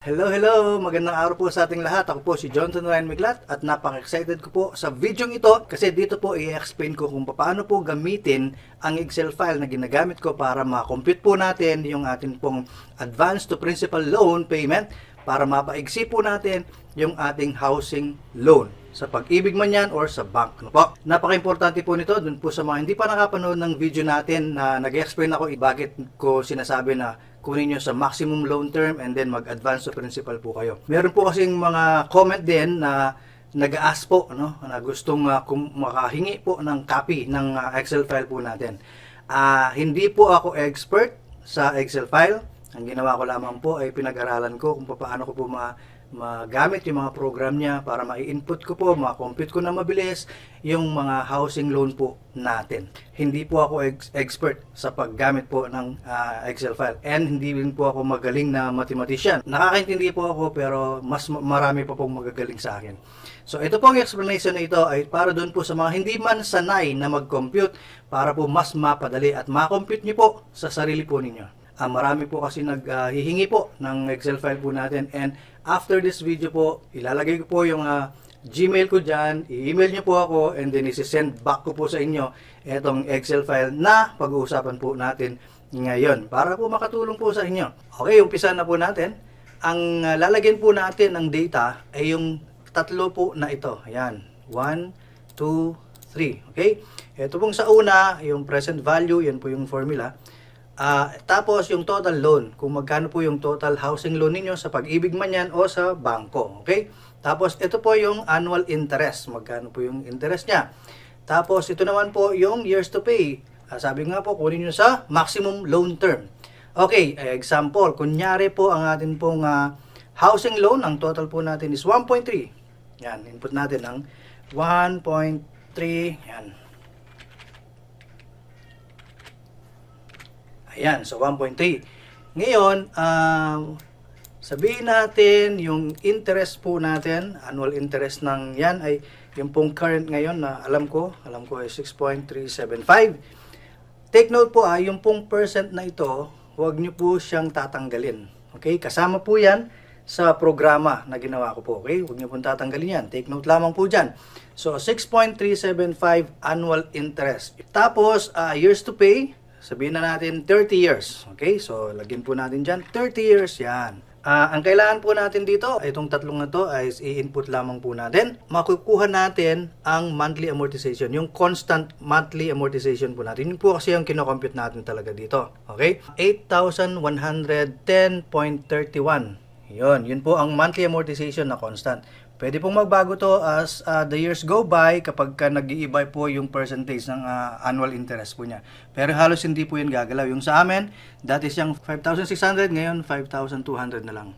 Hello, hello! Magandang araw po sa ating lahat. Ako po si Jonathan Ryan Miglat at napaka-excited ko po sa video ito kasi dito po i-explain ko kung paano po gamitin ang Excel file na ginagamit ko para ma-compute po natin yung ating pong advance to principal loan payment para mapaigsi po natin yung ating housing loan sa Pag-ibig man yan or sa bank. Ano po? Napaka-importante po nito dun po sa mga hindi pa nakapanood ng video natin na nag-explain ako bakit ko sinasabi na kunin nyo sa maximum loan term and then mag-advance to principal po kayo. Meron po kasing mga comment din na nag-ask po, no, na gustong makahingi po ng copy ng Excel file po natin. Hindi po ako expert sa Excel file. Ang ginawa ko lamang po ay pinag-aralan ko kung paano ko po magamit yung mga program niya para ma-input ko po, ma-compute ko na mabilis yung mga housing loan po natin. Hindi po ako expert sa paggamit po ng Excel file and hindi rin po ako magaling na mathematician. Nakakaintindi po ako pero mas marami pa pong magagaling sa akin. So ito pong explanation na ito ay para doon po sa mga hindi man sanay na mag-compute para po mas mapadali at ma-compute niyo po sa sarili po ninyo. Marami po kasi naghihingi po ng Excel file po natin and after this video po, ilalagay ko po yung Gmail ko dyan, i-email nyo po ako and then isi-send back ko po sa inyo itong Excel file na pag-uusapan po natin ngayon para po makatulong po sa inyo. Okay, umpisa na po natin. Ang lalagyan po natin ng data ay yung tatlo po na ito. Ayan, 1, 2, 3. Okay? Ito pong sa una, yung present value, yan po yung formula. Tapos yung total loan, kung magkano po yung total housing loan ninyo sa Pag-ibig man yan o sa bangko. Okay? Tapos ito po yung annual interest, magkano po yung interest niya. Tapos ito naman po yung years to pay. Sabi nga po, kunin nyo sa maximum loan term. Okay, example, kunyari po ang atin pong housing loan, ang total po natin is 1.3. Yan, input natin ang 1.3. Yan. Ayan, so 1.3. Ngayon, sabihin natin yung interest po natin, annual interest ng yan ay yung pong current ngayon na alam ko ay 6.375. Take note po yung pong percent na ito, huwag nyo po siyang tatanggalin. Okay, kasama po yan sa programa na ginawa ko po. Okay, huwag nyo po tatanggalin yan. Take note lamang po dyan. So, 6.375 annual interest. Tapos, years to pay, sabihin na natin 30 years. Okay? So, lagyan po natin dyan. 30 years. Yan. Ang kailangan po natin dito, itong tatlong na to ay i-input lamang po natin. Makukuha natin ang monthly amortization. Yung constant monthly amortization po natin. Yun po kasi yung kinocompute natin talaga dito. Okay? 8,110.31. Yun po ang monthly amortization na constant. Pwede pong magbago to as the years go by kapag nag-iiba po yung percentage ng annual interest po niya. Pero halos hindi po yun gagalaw. Yung sa amin, dati siyang 5,600, ngayon 5,200 na lang.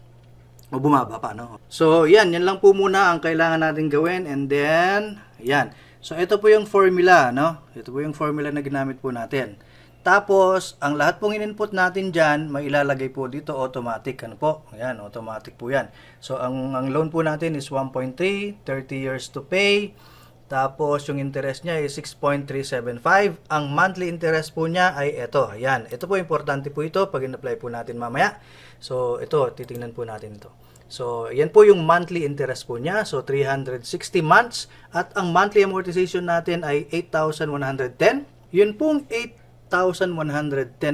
O bumaba pa, no? So, yan lang po muna ang kailangan natin gawin. And then, yan. So, ito po yung formula, no? Ito po yung formula na ginamit po natin. Tapos, ang lahat pong in-input natin dyan, may ilalagay po dito automatic. Ano po? Ayan, automatic po yan. So, ang loan po natin is 1.3, 30 years to pay. Tapos, yung interest niya is 6.375. Ang monthly interest po niya ay ito. Ayan, ito po, importante po ito pag in-apply po natin mamaya. So, ito, titingnan po natin ito. So, yan po yung monthly interest po niya. So, 360 months. At ang monthly amortization natin ay 8,110. Yun pong 8,110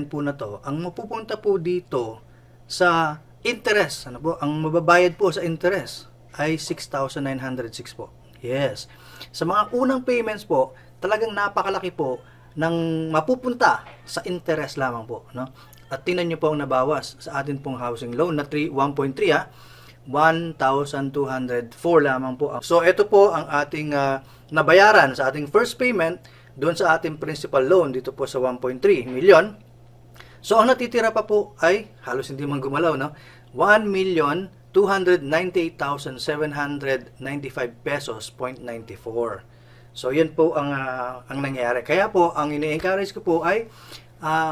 po na to, ang mapupunta po dito sa interest, ano po, ang mababayad po sa interest ay 6,906 po. Yes. Sa mga unang payments po, talagang napakalaki po ng mapupunta sa interest lamang po, no? At tingnan niyo po ang nabawas sa atin pong housing loan na 1.3 1,204 lamang po. So ito po ang ating nabayaran sa ating first payment doon sa ating principal loan dito po sa 1.3 million. So, ang natitira pa po ay halos hindi man gumalaw, no? 1,298,795 pesos, 0.94. So, yan po ang nangyayari. Kaya po, ang ini-encourage ko po ay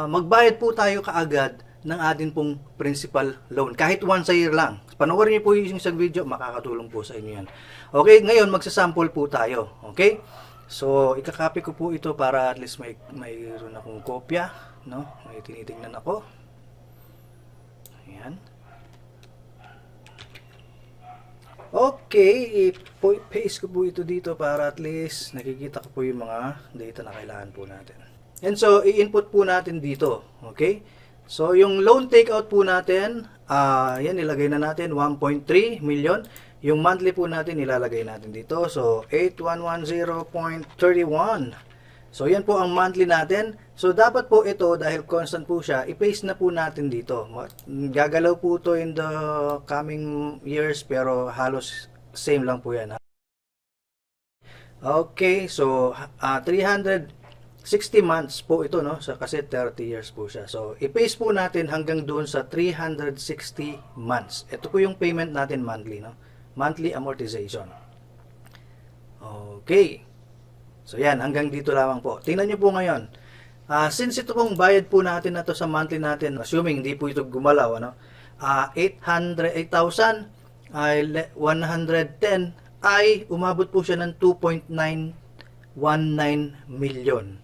magbayad po tayo kaagad ng ating pong principal loan. Kahit once a year lang. Panoorin niyo po yung isang video, makakatulong po sa inyo yan. Okay, ngayon magsasample po tayo. Okay? So, ikakopy ko po ito para at least mayroon akong kopya, no? May tinitingnan ako. Ayan. Okay, i-paste ko po ito dito para at least nakikita ko po yung mga data na kailangan po natin. And so, i-input po natin dito. Okay? So, yung loan takeout po natin, yan, ilagay na natin 1.3 million. Yung monthly po natin, ilalagay natin dito. So, 8110.31. So, yan po ang monthly natin. So, dapat po ito, dahil constant po siya, i-paste na po natin dito. Gagalaw po ito in the coming years, pero halos same lang po yan. Okay, so, 360 months po ito, no? So, kasi 30 years po siya. So, i-paste po natin hanggang doon sa 360 months. Ito po yung payment natin monthly, no? Monthly amortization. Okay. So yan, hanggang dito lamang po. Tingnan nyo po ngayon. Since ito pong bayad po natin na to sa monthly natin, assuming hindi po ito gumalaw, ano? 8,110 ay umabot po siya ng 2.919 million.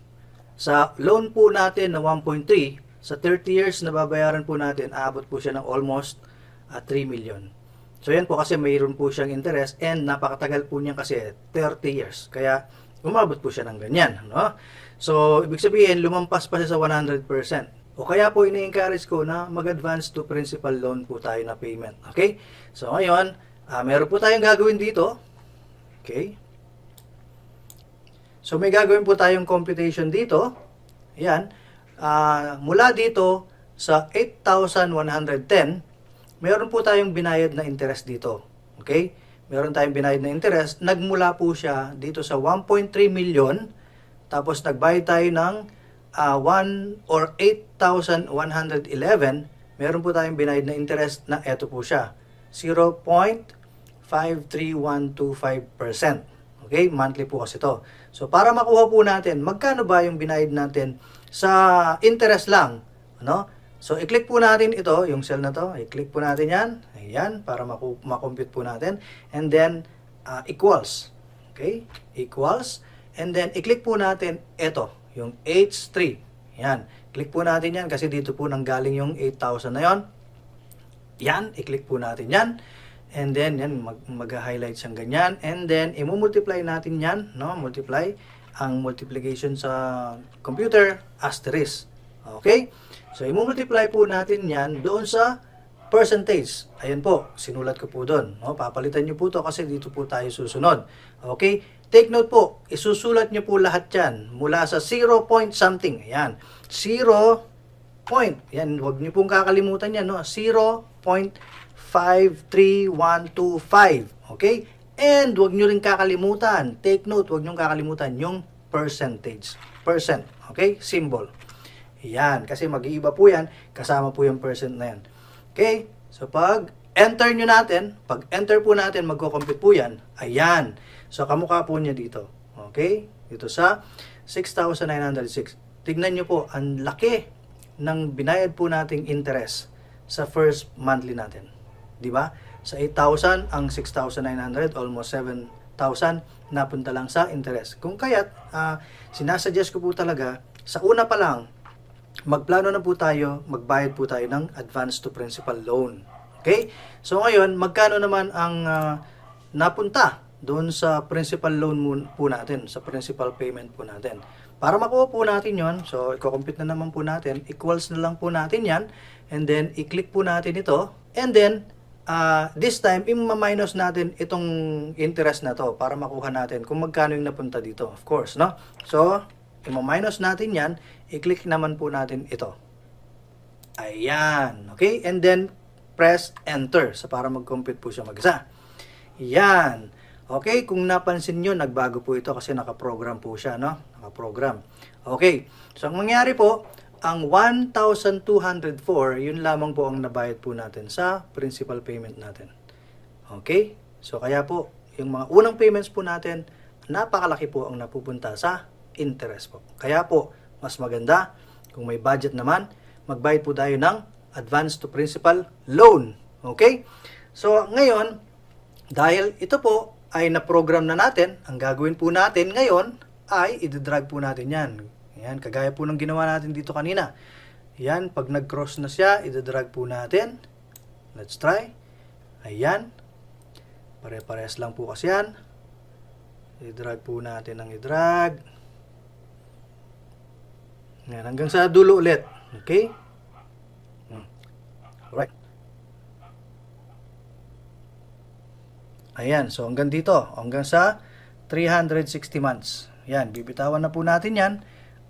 Sa loan po natin na 1.3, sa 30 years na babayaran po natin, aabot po siya ng almost 3 million. So yan po kasi mayroon po siyang interest and napakatagal po niya kasi 30 years. Kaya umabot po siya ng ganyan, no? So, ibig sabihin, lumampas pa siya sa 100%. O kaya po, ini-encourage ko na mag-advance to principal loan po tayo na payment. Okay? So, ngayon, meron po tayong gagawin dito. Okay? So, may gagawin po tayong computation dito. Ayan. Mula dito sa 8,110, meron po tayong binayad na interest dito. Okay? Meron tayong binayad na interest, nagmula po siya dito sa 1.3 million, tapos nagbayad tayo ng 8,111, meron po tayong binayad na interest na eto po siya, 0.53125%. Okay, monthly po kasi to. So, para makuha po natin, magkano ba yung binayad natin sa interest lang, ano? So, i-click po natin ito, yung cell na to. I-click po natin yan. Ayan, para makompute po natin. And then, equals. Okay? Equals. And then, i-click po natin ito, yung H3. Ayan. Click po natin yan kasi dito po nanggaling yung 8,000 na yon. Yan, i-click po natin yan. And then, yan, mag-highlight siyang ganyan. And then, i-multiply natin yan. No? Multiply. Ang multiplication sa computer, asterisk. Okay? So, i-multiply po natin yan doon sa percentage. Ayan po, sinulat ko po doon. No? Papalitan nyo po to kasi dito po tayo susunod. Okay? Take note po, isusulat nyo po lahat yan mula sa 0 point something. Ayan. 0 point. Yan, huwag nyo pong kakalimutan yan. No? 0.53125. Okay? And huwag nyo rin kakalimutan. Take note, huwag nyo kakalimutan yung percentage. Percent. Okay? Symbol. Yan, kasi mag-iiba po yan, kasama po yung percent na yan. Okay? So, pag enter nyo natin, pag enter po natin, magko-compute po yan. Ayan. So, kamukha po niya dito. Okay? Dito sa 6,906. Tignan nyo po, ang laki ng binayad po nating interest sa first monthly natin. Di ba? Sa 8,000, ang 6,900, almost 7,000, napunta lang sa interest. Kung kaya't, sinasuggest ko po talaga, sa una pa lang, magplano na po tayo, magbayad po tayo ng advance to principal loan. Okay? So ngayon, magkano naman ang napunta doon sa principal loan po natin, sa principal payment po natin. Para makuha po natin yon, so i-compute na naman po natin, equals na lang po natin yan, and then i-click po natin ito, and then this time, i-minus natin itong interest na to para makuha natin kung magkano yung napunta dito, of course, no? So, i-minus natin yan, i-click naman po natin ito. Ayan. Okay? And then, press enter. So, para mag-compute po siya mag-isa. Yan. Okay? Kung napansin nyo, nagbago po ito kasi nakaprogram po siya, no? Nakaprogram. Okay. So, ang mangyari po, ang 1,204, yun lamang po ang nabayad po natin sa principal payment natin. Okay? So, kaya po, yung mga unang payments po natin, napakalaki po ang napupunta sa interest po. Kaya po, mas maganda, kung may budget naman, magbayad po tayo ng advance to principal loan. Okay? So, ngayon, dahil ito po ay na-program na natin, ang gagawin po natin ngayon ay i-drag po natin yan. Yan, kagaya po ng ginawa natin dito kanina. Yan, pag nag-cross na siya, i-drag po natin. Let's try. Ayan. Pare-parehas lang po kasi yan. I-drag po natin ang i-drag. Yan, hanggang sa dulo ulit. Okay? Alright. Ayan, so hanggang dito. Hanggang sa 360 months. Yan, bibitawan na po natin yan.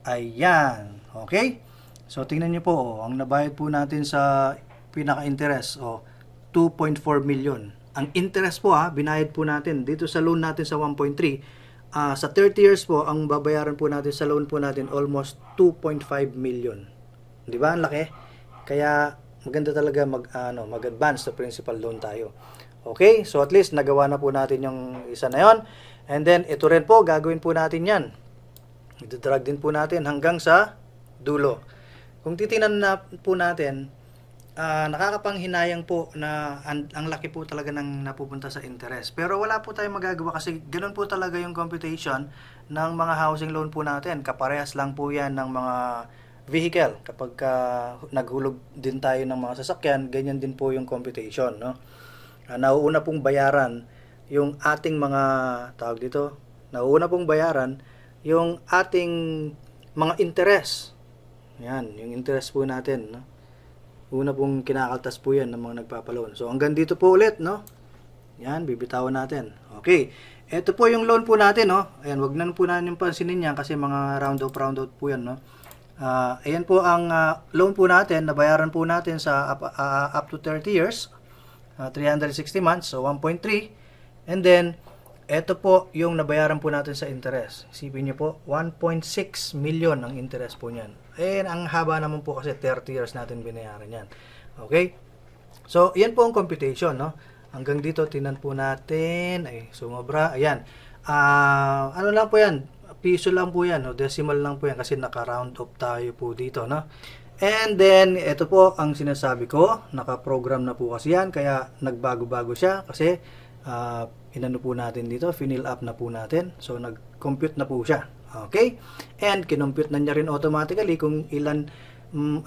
Ayan. Okay? So, tingnan nyo po, ang nabayad po natin sa pinaka-interest, 2.4 million. Ang interest po, binayad po natin dito sa loan natin sa 1.3. Sa 30 years po, ang babayaran po natin sa loan po natin almost 2.5 million. Di ba? Ang laki. Kaya maganda talaga mag-advance sa principal loan tayo. Okay? So at least nagawa na po natin yung isa na yon. And then ito rin po, gagawin po natin yan. Ito-drag din po natin hanggang sa dulo. Kung titingnan na po natin, nakakapanghinayang po na ang laki po talaga ng napupunta sa interest. Pero wala po tayong magagawa kasi ganoon po talaga yung computation ng mga housing loan po natin. Kaparehas lang po yan ng mga vehicle. Kapag naghulog din tayo ng mga sasakyan, ganyan din po yung computation. No? Nauuna pong bayaran yung ating mga, tawag dito, nauuna pong bayaran yung ating mga interest. Yan, yung interest po natin. No? Una pong kinakaltas po yan ng mga nagpapaloan. So, hanggang dito po ulit, no? Yan, bibitawan natin. Okay. Ito po yung loan po natin, no? Ayan, wag na po natin yung pansinin yan kasi mga round out po yan, no? Ayan po ang loan po natin, nabayaran po natin sa up to 30 years, 360 months, so 1.3. And then, ito po yung nabayaran po natin sa interest. Isipin nyo po, 1.6 million ang interest po niyan. Eh, ang haba naman po kasi 30 years natin binayaran yan. Okay? So, yan po ang computation, no? Hanggang dito, tinan po natin. Ay, sumobra. Ayan. Ano lang po yan? Piso lang po yan. No? Decimal lang po yan kasi naka-round up tayo po dito, no? And then, ito po ang sinasabi ko. Naka-program na po kasi yan. Kaya, nagbago-bago siya kasi inano po natin dito. Fill up na po natin. So, nag-compute na po siya. Okay? And kinompute na niya rin automatically kung ilan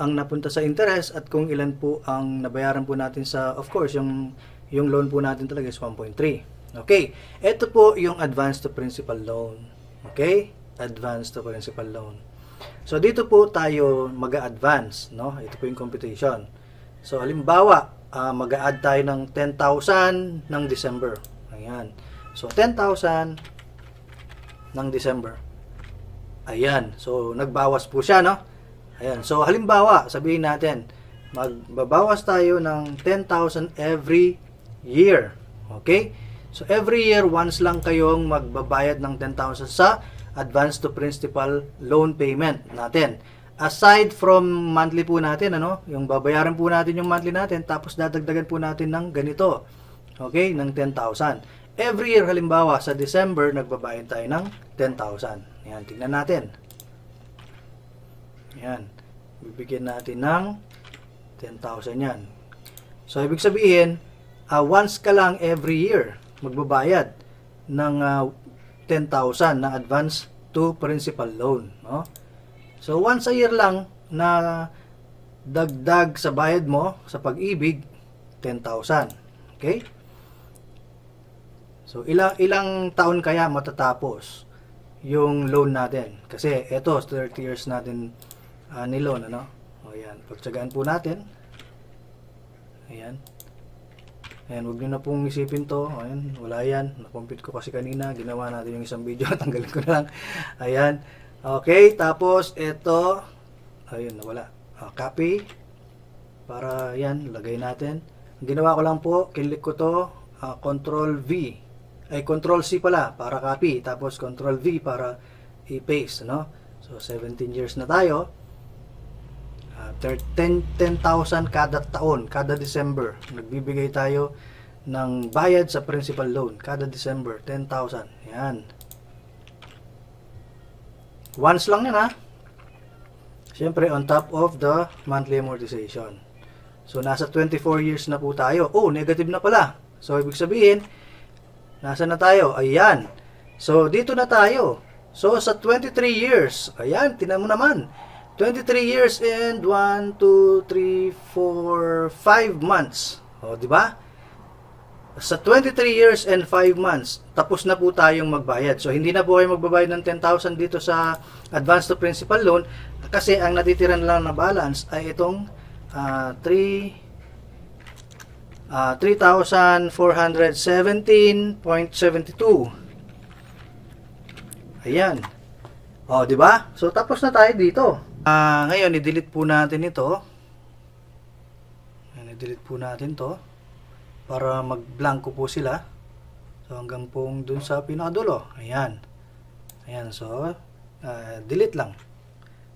ang napunta sa interest at kung ilan po ang nabayaran po natin sa, of course, yung loan po natin talaga is 1.3. Okay? Ito po yung advance to principal loan. Okay? Advance to principal loan. So, dito po tayo mag-a-advance, no? Ito po yung computation. So, halimbawa, mag-a-add tayo ng 10,000 ng December. Ayan. So, 10,000 ng December. Ayan. So, nagbawas po siya, no? Ayan. So, halimbawa, sabihin natin, magbabawas tayo ng 10,000 every year. Okay? So, every year, once lang kayong magbabayad ng 10,000 sa advance to principal loan payment natin. Aside from monthly po natin, ano? Yung babayaran po natin yung monthly natin, tapos dadagdagan po natin ng ganito. Okay? Ng 10,000. Every year, halimbawa, sa December, nagbabayad tayo ng 10,000. Yan, tingnan natin. Yan. Bibigyan natin ng 10,000 yan. So, ibig sabihin, once ka lang every year magbabayad ng 10,000 na advance to principal loan. No? So, once a year lang na dagdag sa bayad mo sa pag-ibig, 10,000. Okay? So, ilang taon kaya matatapos yung loan natin? Kasi ito, 30 years natin ni-loan, ano? O yan, pagtsagaan po natin. Ayan. Ayan, huwag nyo na pong isipin to. Ayan, wala yan. Na-compute ko kasi kanina. Ginawa natin yung isang video. Tanggalin ko na lang. Ayan. Okay, tapos ito. Ayun, nawala. Copy. Para yan, lagay natin. Ginawa ko lang po, kinlik ko to. Control V. Ay, Control C pala para copy. Tapos Control V para i-paste, no? So, 17 years na tayo. 10,000 kada taon, kada December. Nagbibigay tayo ng bayad sa principal loan. Kada December, 10,000. Yan. Once lang yan, ha? Siyempre, on top of the monthly amortization. So, nasa 24 years na po tayo. Oh, negative na pala. So, ibig sabihin, nasa na tayo? Ayan. So, dito na tayo. So, sa 23 years, ayan, tinan mo naman. 23 years and 1, 2, 3, 4, 5 months. O, di ba? Sa 23 years and 5 months, tapos na po tayong magbayad. So, hindi na po kayo magbabayad ng 10,000 dito sa advance to principal loan kasi ang natitira na lang na balance ay itong 3,417.72. Ayan. O, di ba? So, tapos na tayo dito. Ngayon, i-delete po natin ito. I-delete po natin to para mag-blanco po sila. So, hanggang pong dun sa pinakadulo. Ayan. Ayan. So, delete lang.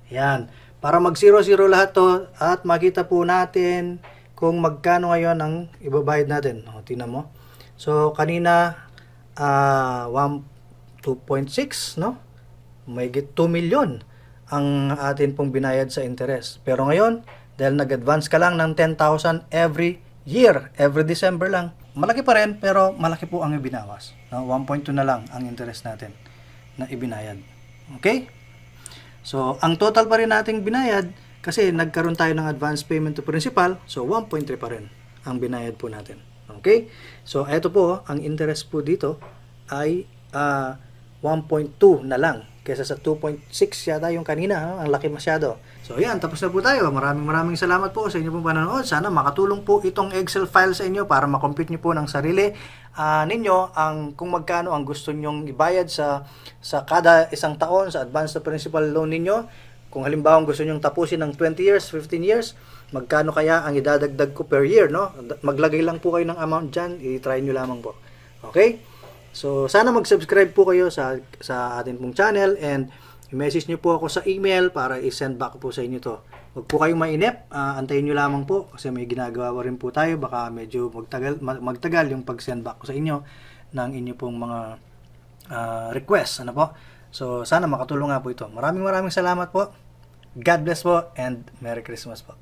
Ayan. Para mag-0-0 lahat to at makita po natin kung magkano ngayon ang ibabayad natin. O, tingnan mo. So, kanina 2.6, no? May 2 million ang atin pong binayad sa interest. Pero ngayon, dahil nag-advance ka lang ng 10,000 every year, every December lang, malaki pa rin, pero malaki po ang ibinawas. No? 1.2 na lang ang interest natin na ibinayad. Okay? So, ang total pa rin nating binayad, kasi nagkaroon tayo ng advance payment to principal, so 1.3 pa rin ang binayad po natin. Okay? So, eto po, ang interest po dito ay 1.2 na lang kaysa sa 2.6 yata yung kanina, no? Ang laki masyado. So yan, tapos na po tayo. Maraming salamat po sa inyo pong panonood. Sana makatulong po itong Excel file sa inyo para makompute nyo po ng sarili ninyo ang kung magkano ang gusto nyong ibayad sa kada isang taon sa advance to principal loan ninyo. Kung halimbawa gusto nyong tapusin ng 20 years, 15 years, magkano kaya ang idadagdag ko per year, no? Maglagay lang po kayo ng amount dyan, i-try nyo lamang po. Okay? So, sana mag-subscribe po kayo sa atin pong channel and i-message nyo po ako sa email para i-send back po sa inyo to. Huwag po kayong mainip, antayin nyo lamang po kasi may ginagawa rin po tayo, baka medyo magtagal yung pag-send back ko sa inyo ng inyo pong mga requests. Ano po? So, sana makatulong nga po ito. Maraming salamat po. God bless po and Merry Christmas po.